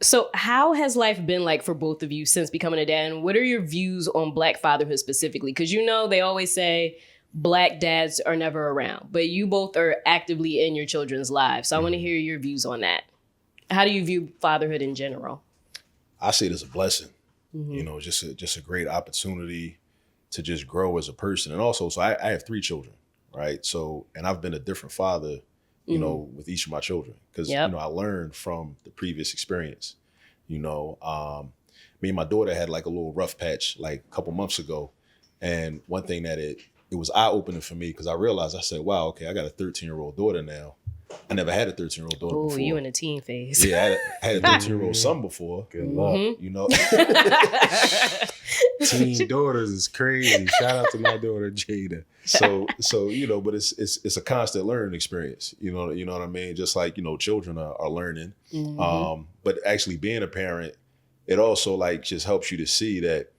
So how has life been like for both of you since becoming a dad? And what are your views on Black fatherhood specifically? Because they always say Black dads are never around, but you both are actively in your children's lives. So I want to hear your views on that. How do you view fatherhood in general? I see it as a blessing, just a great opportunity to just grow as a person. And also, so I have 3 children, right? So, and I've been a different father, with each of my children, because, I learned from the previous experience. Me and my daughter had like a little rough patch like a couple months ago. And one thing that it was eye-opening for me, because I realized, I said, wow, okay, I got a 13-year-old daughter now. I never had a 13-year-old daughter before. You in the teen phase. Yeah, I had a 13-year-old son before. Good luck. Teen daughters is crazy. Shout out to my daughter Jada. So but it's a constant learning experience. You know what I mean? Just like, children are learning. But actually being a parent, it also like just helps you to see that,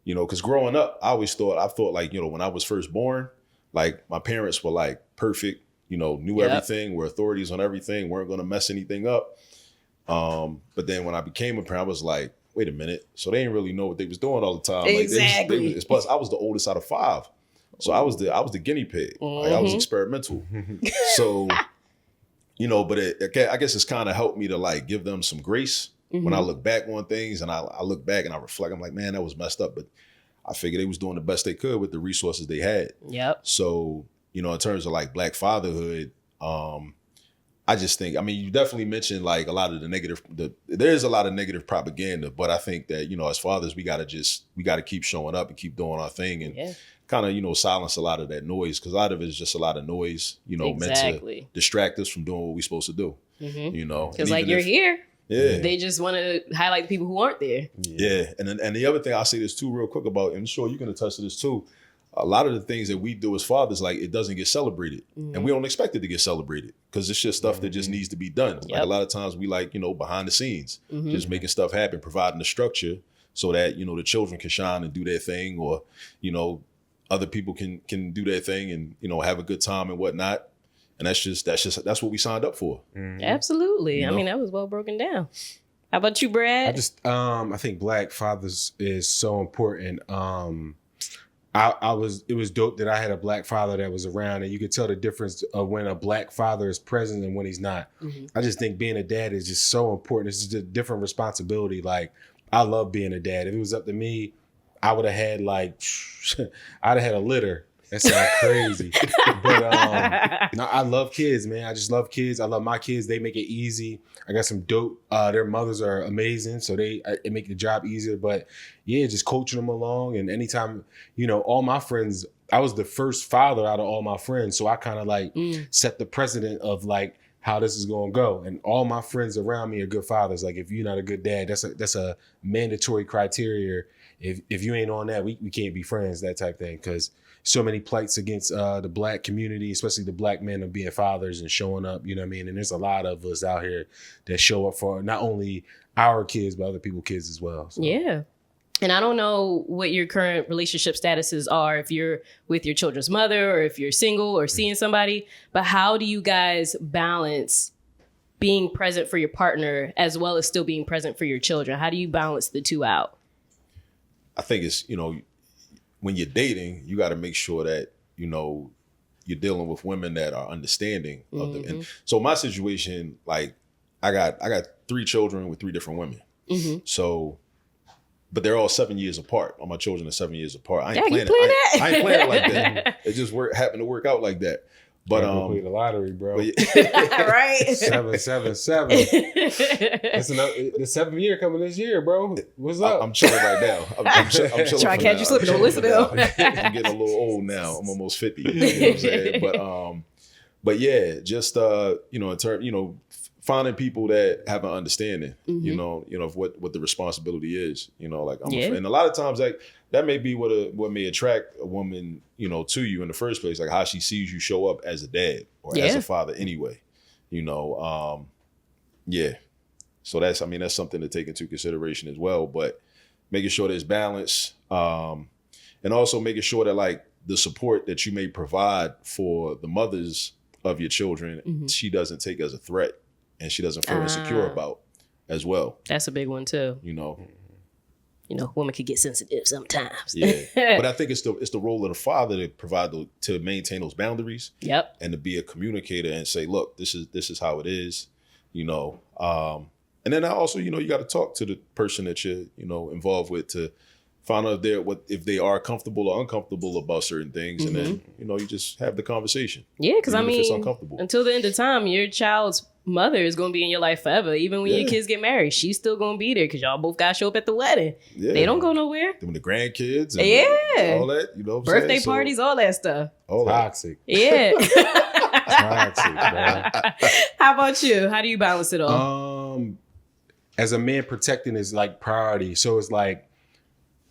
because growing up, I thought like, when I was first born, like my parents were like perfect, knew everything, were authorities on everything, weren't going to mess anything up. But then when I became a parent, I was like, wait a minute. So they didn't really know what they was doing all the time. Exactly. Like plus I was the oldest out of 5. So I was the guinea pig. Like I was experimental. So, but I guess it's kind of helped me to like give them some grace when I look back on things, and I look back and I reflect. I'm like, man, that was messed up. But I figured they was doing the best they could with the resources they had. Yep. So, in terms of like Black fatherhood, I just think, you definitely mentioned like a lot of there's a lot of negative propaganda, but I think that, as fathers, we got to keep showing up and keep doing our thing and kind of, silence a lot of that noise, because a lot of it is just a lot of noise, meant to distract us from doing what we're supposed to do, Because like you're here. Yeah. They just want to highlight the people who aren't there. Yeah. And the other thing I'll say this too real quick about, and I'm sure you can attest to this too, a lot of the things that we do as fathers, like it doesn't get celebrated, and we don't expect it to get celebrated because it's just stuff that just needs to be done. Yep. Like a lot of times we like, behind the scenes, just making stuff happen, providing the structure so that, the children can shine and do their thing, or, other people can do their thing and, have a good time and whatnot. And that's what we signed up for. Absolutely. That was well broken down. How about you, Brad? I think Black fathers is so important. It was dope that I had a Black father that was around, and you could tell the difference of when a Black father is present and when he's not. I just think being a dad is just so important. It's just a different responsibility. Like, I love being a dad. If it was up to me, I would have had I'd have had a litter. That sounds crazy. But I love kids, man. I just love kids. I love my kids. They make it easy. I got some dope. Their mothers are amazing, so it make the job easier. But yeah, just coaching them along. And anytime, all my friends, I was the first father out of all my friends. So I kind of set the precedent of like how this is going to go. And all my friends around me are good fathers. Like, if you're not a good dad, that's a mandatory criteria. If you ain't on that, we can't be friends, that type thing. Because so many plights against the Black community, especially the Black men, of being fathers and showing up, you know what I mean? And there's a lot of us out here that show up for not only our kids, but other people's kids as well. So. Yeah. And I don't know what your current relationship statuses are, if you're with your children's mother or if you're single or seeing somebody, but how do you guys balance being present for your partner as well as still being present for your children? How do you balance the two out? I think it's, when you're dating, you got to make sure that, you're dealing with women that are understanding of them. And so my situation, like I got 3 children with 3 different women. So, but they're all 7 years apart. All my children are 7 years apart. I ain't planning it like that. It just happened to work out like that. But play the lottery, bro. Right? 777. It's the 7th year coming this year, bro. What's up? I'm chilling right now. I'm chilling. Try to catch you slipping on listen though. I'm getting a little old now. I'm almost 50. You know what I'm saying? But yeah, just in terms, finding people that have an understanding, of what the responsibility is. And a lot of times that may be what may attract a woman, to you in the first place, like how she sees you show up as a dad or as a father anyway. Yeah. So that's something to take into consideration as well. But making sure there's balance, and also making sure that like the support that you may provide for the mothers of your children, she doesn't take as a threat. And she doesn't feel insecure about. as well. That's a big one too. You know, women could get sensitive sometimes. yeah. But I think it's the role of the father to provide to maintain those boundaries. Yep. And to be a communicator and say, look, this is how it is. And then I also, you got to talk to the person that you're, involved with to find out if they are comfortable or uncomfortable about certain things. And then, you just have the conversation. Yeah, because if it's uncomfortable. Until the end of time, your child's mother is going to be in your life forever. Even when your kids get married, she's still going to be there because y'all both got to show up at the wedding. Yeah. They don't go nowhere. Then the grandkids and all that, birthday parties, all that stuff. All toxic. Yeah. Toxic, bro. How about you? How do you balance it all? As a man, protecting is like priority. So it's like,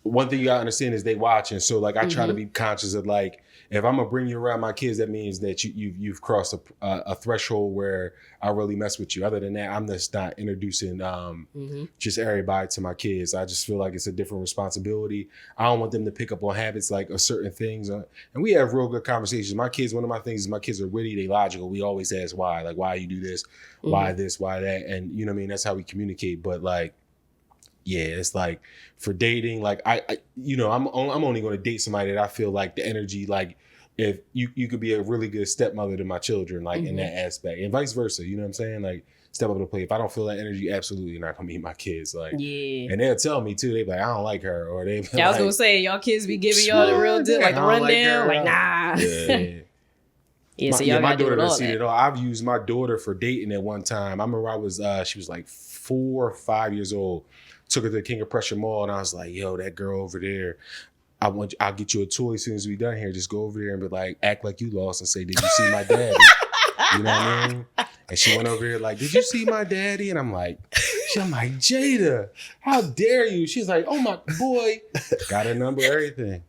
one thing you gotta understand is they watching. So like, I try to be conscious of like, if I'm gonna bring you around my kids, that means that you've crossed a threshold where I really mess with you. Other than that, I'm just not introducing just everybody to my kids. I just feel like it's a different responsibility. I don't want them to pick up on habits like certain things. And we have real good conversations. My kids, one of my things is my kids are witty, they logical. We always ask why, like why you do this, why this, why that, and you know what I mean. That's how we communicate. But like, yeah, it's like for dating, like I'm only going to date somebody that I feel like the energy, like if you could be a really good stepmother to my children, like in that aspect, and vice versa. You know what I'm saying? Like step up to the plate. If I don't feel that energy, absolutely not gonna meet my kids. Like, yeah, and they'll tell me too. They be like, I don't like her, or they. Yeah, I was gonna say y'all kids be giving y'all the real deal, like the rundown, like nah. Yeah. Yeah, so y'all my gotta daughter do all doesn't see that. it all. I've used my daughter for dating at one time. I remember she was like 4 or 5 years old. Took her to the King of Prussia Mall, and I was like, "Yo, that girl over there, I'll get you a toy as soon as we done here. Just go over there and be like, act like you lost and say, did you see my daddy? You know what I mean?" And she went over there like, "Did you see my daddy?" And I'm like, Jada, how dare you? She's like, "Oh my boy," got her number, everything.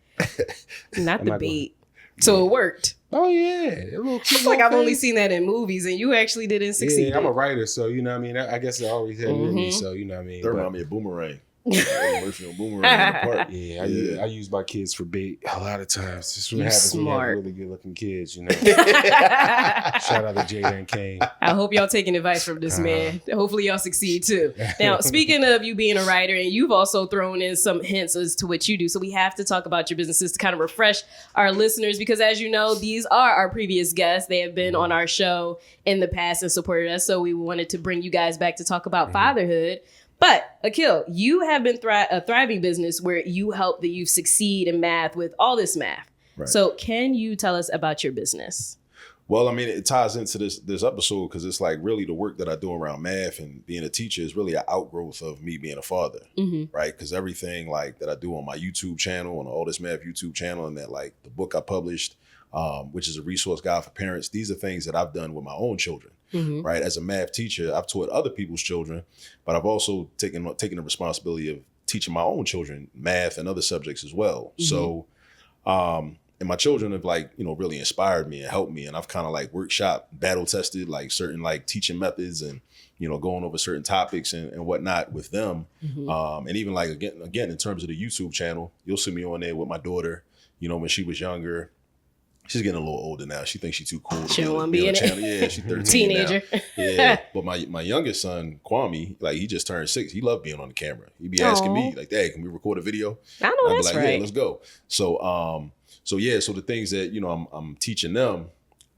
Not the bait. So it worked. Oh yeah, a little cute. It's like I've only seen that in movies, and you actually didn't succeed. Yeah, I'm a writer, so you know what I mean. I guess it always had with me, so you know what I mean. That remind me of Boomerang. Emotional Boomerang in the park. Yeah, I use my kids for bait a lot of times. This is what happens when you have really good looking kids, you know. Shout out to Jada and Kane. I hope y'all taking advice from this man. Hopefully y'all succeed too. Now, speaking of you being a writer, and you've also thrown in some hints as to what you do, so we have to talk about your businesses to kind of refresh our listeners, because as you know, these are our previous guests. They have been on our show in the past and supported us, so we wanted to bring you guys back to talk about fatherhood. But Akil, you have been a thriving business where you help the youth succeed in math with all this math. Right. So can you tell us about your business? Well, I mean, it ties into this episode because it's like really the work that I do around math and being a teacher is really an outgrowth of me being a father, right? Because everything like that I do on my YouTube channel, on All This Math YouTube channel, and that like the book I published, which is a resource guide for parents, these are things that I've done with my own children. Right. As a math teacher, I've taught other people's children, but I've also taken the responsibility of teaching my own children math and other subjects as well. So, and my children have really inspired me and helped me. And I've kind of like workshop battle tested like certain like teaching methods and, going over certain topics and whatnot with them. And even like, again, in terms of the YouTube channel, you'll see me on there with my daughter, when she was younger. She's getting a little older now. She thinks she's too cool. She don't want to be in it. Yeah, she's 13 Teenager. Now. Yeah, but my youngest son, Kwame, like he just turned 6. He loved being on the camera. He'd be asking me like, "Dad, can we record a video?" I know that's like, right. "Yeah, let's go." So, so the things that I'm teaching them,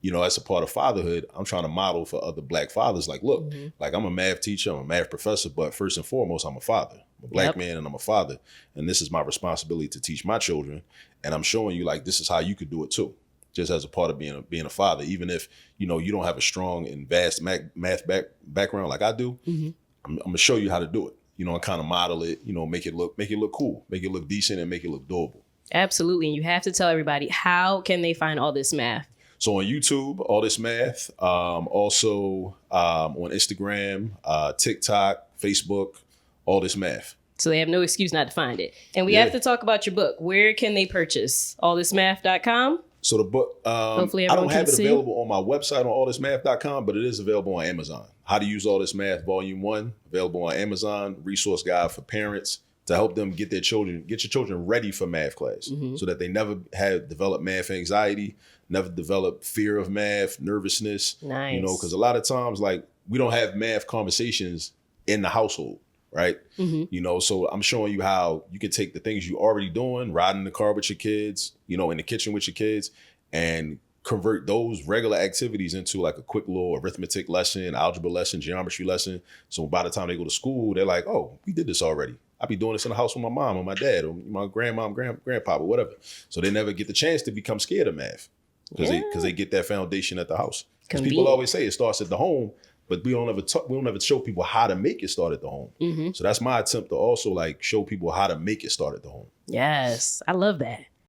as a part of fatherhood, I'm trying to model for other Black fathers. Like, look, like I'm a math teacher, I'm a math professor, but first and foremost, I'm a father. I'm a Black man and I'm a father, and this is my responsibility to teach my children. And I'm showing you like this is how you could do it too. Just as a part of being a father, even if you don't have a strong and vast math background like I do, I'm gonna show you how to do it. And kind of model it. Make it look cool, make it look decent, and make it look doable. Absolutely, and you have to tell everybody, how can they find All This Math? So on YouTube, All This Math. Also on Instagram, TikTok, Facebook, All This Math. So they have no excuse not to find it. And we have to talk about your book. Where can they purchase? allthismath.com? So the book, hopefully I don't have it see. available on my website on allthismath.com, but it is available on Amazon. How to Use All This Math, Volume 1, available on Amazon. Resource guide for parents to help them get your children ready for math class so that they never develop math anxiety, never develop fear of math, nervousness. Nice. Because a lot of times, like, we don't have math conversations in the household, right? You know, so I'm showing you how you can take the things you already doing, riding in the car with your kids, you know, in the kitchen with your kids, and convert those regular activities into like a quick little arithmetic lesson, algebra lesson, geometry lesson. So by the time they go to school, they're like, oh, we did this already. I be doing this in the house with my mom or my dad or my grandmom, grandpa, or whatever. So they never get the chance to become scared of math because they get that foundation at the house. Because people always say it starts at the home, but we don't ever show people how to make it start at the home. So that's my attempt to also like show people how to make it start at the home. Yes, I love that.